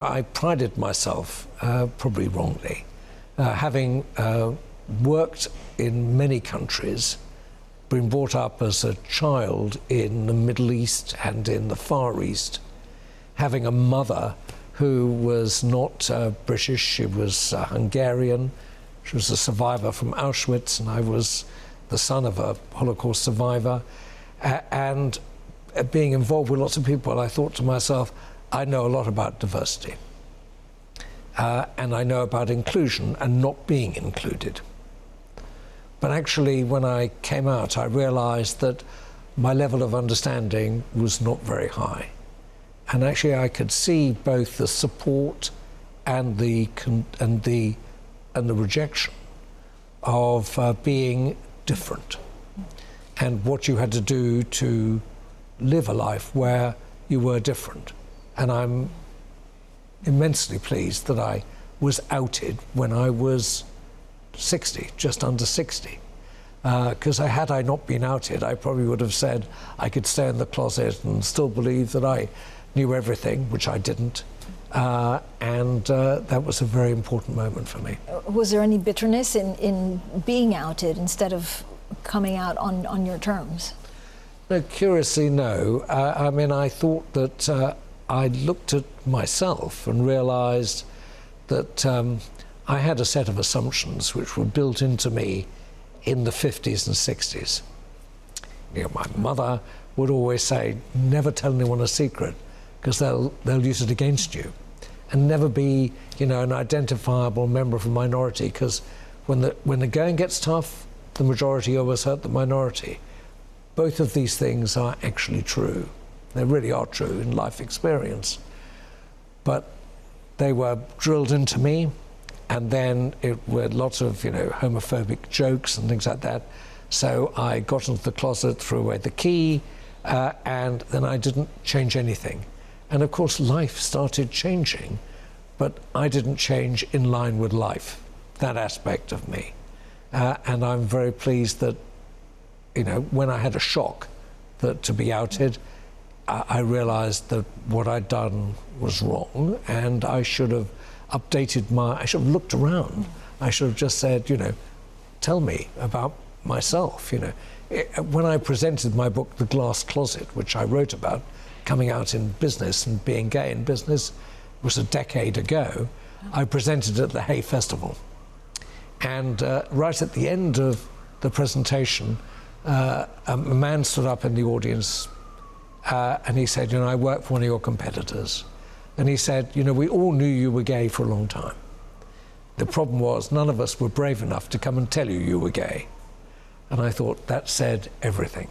I prided myself, probably wrongly, having worked in many countries, been brought up as a child in the Middle East and in the Far East, having a mother who was not British, she was Hungarian, she was a survivor from Auschwitz, and I was the son of a Holocaust survivor, and being involved with lots of people, I thought to myself, I know a lot about diversity, and I know about inclusion and not being included. But actually, when I came out, I realized that my level of understanding was not very high. And actually, I could see both the support and the rejection of being different, and what you had to do to live a life where you were different. And I'm immensely pleased that I was outed when I was 60, just under 60. Because had I not been outed, I probably would have said I could stay in the closet and still believe that I knew everything, which I didn't. And that was a very important moment for me. Was there any bitterness in being outed instead of coming out on your terms? No, curiously, no. I mean, I thought that I looked at myself and realized that I had a set of assumptions which were built into me in the 50s and 60s. You know, my mother would always say, never tell anyone a secret, because they'll use it against you. And never be, you know, an identifiable member of a minority, because when the going gets tough, the majority always hurt the minority. Both of these things are actually true. They really are true in life experience. But they were drilled into me, and then it were lots of, you know, homophobic jokes and things like that. So I got into the closet, threw away the key, and then I didn't change anything. And of course, life started changing, but I didn't change in line with life, that aspect of me. And I'm very pleased that, you know, when I had a shock that to be outed, I realized that what I'd done was wrong, and I should have updated I should have looked around. I should have just said, you know, tell me about myself, you know. When I presented my book, The Glass Closet, which I wrote about coming out in business and being gay in business, was a decade ago, I presented it at the Hay Festival. And right at the end of the presentation, a man stood up in the audience and he said, you know, I work for one of your competitors. And he said, you know, we all knew you were gay for a long time. The problem was none of us were brave enough to come and tell you you were gay. And I thought that said everything.